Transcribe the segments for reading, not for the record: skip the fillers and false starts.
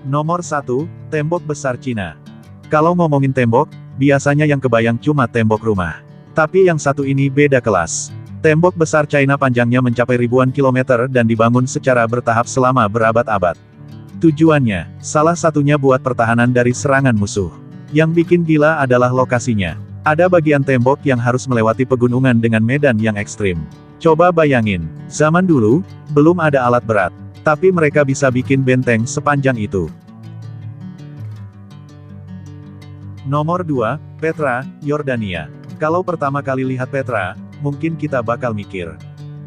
Nomor 1, tembok besar Cina. Kalau ngomongin tembok, biasanya yang kebayang cuma tembok rumah. Tapi yang satu ini beda kelas. Tembok besar China panjangnya mencapai ribuan kilometer dan dibangun secara bertahap selama berabad-abad. Tujuannya, salah satunya buat pertahanan dari serangan musuh. Yang bikin gila adalah lokasinya. Ada bagian tembok yang harus melewati pegunungan dengan medan yang ekstrim. Coba bayangin, zaman dulu, belum ada alat berat. Tapi mereka bisa bikin benteng sepanjang itu. Nomor 2, Petra, Yordania. Kalau pertama kali lihat Petra, mungkin kita bakal mikir,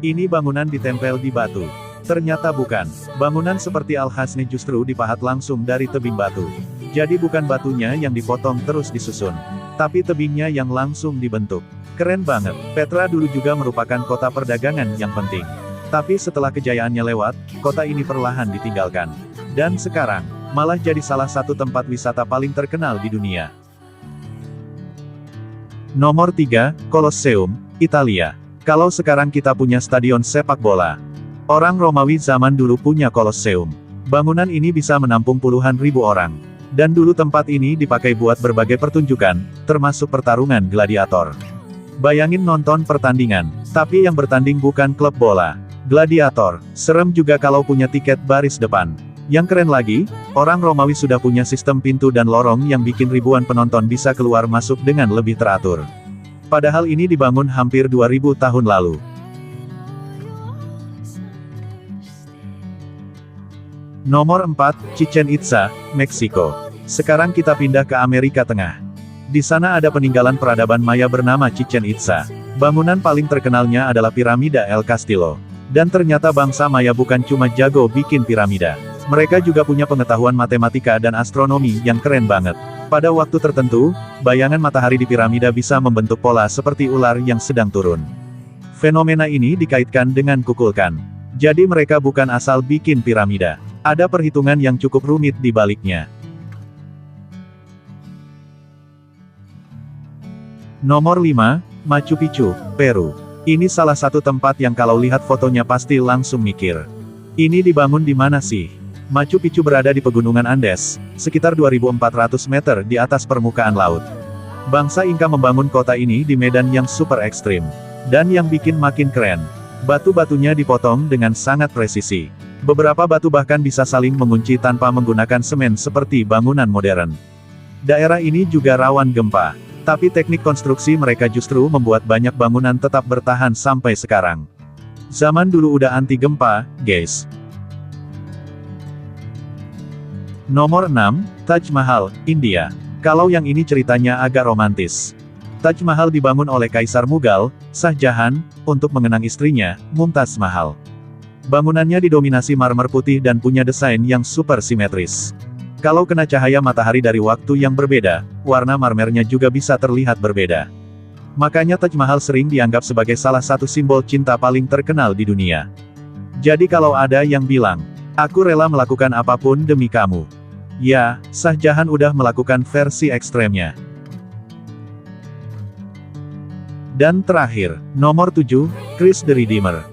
ini bangunan ditempel di batu. Ternyata bukan. Bangunan seperti Al-Hasni justru dipahat langsung dari tebing batu. Jadi bukan batunya yang dipotong terus disusun, tapi tebingnya yang langsung dibentuk. Keren banget. Petra dulu juga merupakan kota perdagangan yang penting. Tapi setelah kejayaannya lewat, kota ini perlahan ditinggalkan. Dan sekarang, malah jadi salah satu tempat wisata paling terkenal di dunia. Nomor 3, Colosseum, Italia. Kalau sekarang kita punya stadion sepak bola, orang Romawi zaman dulu punya Colosseum. Bangunan ini bisa menampung puluhan ribu orang. Dan dulu tempat ini dipakai buat berbagai pertunjukan, termasuk pertarungan gladiator. Bayangin nonton pertandingan, tapi yang bertanding bukan klub bola. Gladiator, serem juga kalau punya tiket baris depan. Yang keren lagi, orang Romawi sudah punya sistem pintu dan lorong yang bikin ribuan penonton bisa keluar masuk dengan lebih teratur. Padahal ini dibangun hampir 2000 tahun lalu. Nomor 4, Chichen Itza, Meksiko. Sekarang kita pindah ke Amerika Tengah. Di sana ada peninggalan peradaban Maya bernama Chichen Itza. Bangunan paling terkenalnya adalah piramida El Castillo. Dan ternyata bangsa Maya bukan cuma jago bikin piramida. Mereka juga punya pengetahuan matematika dan astronomi yang keren banget. Pada waktu tertentu, bayangan matahari di piramida bisa membentuk pola seperti ular yang sedang turun. Fenomena ini dikaitkan dengan Kukulkan. Jadi mereka bukan asal bikin piramida. Ada perhitungan yang cukup rumit di baliknya. Nomor 5, Machu Picchu, Peru. Ini salah satu tempat yang kalau lihat fotonya pasti langsung mikir, ini dibangun di mana sih? Machu Picchu berada di pegunungan Andes, sekitar 2400 meter di atas permukaan laut. Bangsa Inka membangun kota ini di medan yang super ekstrim. Dan yang bikin makin keren, batu-batunya dipotong dengan sangat presisi. Beberapa batu bahkan bisa saling mengunci tanpa menggunakan semen seperti bangunan modern. Daerah ini juga rawan gempa. Tapi teknik konstruksi mereka justru membuat banyak bangunan tetap bertahan sampai sekarang. Zaman dulu udah anti gempa, guys. Nomor 6, Taj Mahal, India. Kalau yang ini ceritanya agak romantis. Taj Mahal dibangun oleh Kaisar Mughal, Shah Jahan, untuk mengenang istrinya, Mumtaz Mahal. Bangunannya didominasi marmer putih dan punya desain yang super simetris. Kalau kena cahaya matahari dari waktu yang berbeda, warna marmernya juga bisa terlihat berbeda. Makanya Taj Mahal sering dianggap sebagai salah satu simbol cinta paling terkenal di dunia. Jadi kalau ada yang bilang, aku rela melakukan apapun demi kamu. Ya, Shah Jahan udah melakukan versi ekstremnya. Dan terakhir, nomor 7, Christ the Redeemer.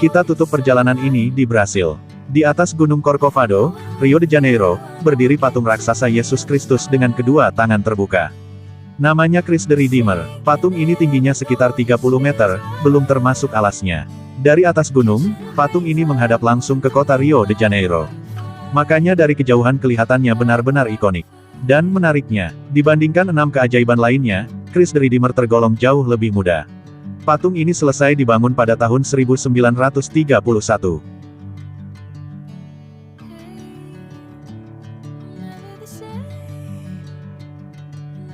Kita tutup perjalanan ini di Brasil. Di atas Gunung Corcovado, Rio de Janeiro, berdiri patung raksasa Yesus Kristus dengan kedua tangan terbuka. Namanya Christ the Redeemer. Patung ini tingginya sekitar 30 meter, belum termasuk alasnya. Dari atas gunung, patung ini menghadap langsung ke kota Rio de Janeiro. Makanya dari kejauhan kelihatannya benar-benar ikonik. Dan menariknya, dibandingkan 6 keajaiban lainnya, Christ the Redeemer tergolong jauh lebih muda. Patung ini selesai dibangun pada tahun 1931.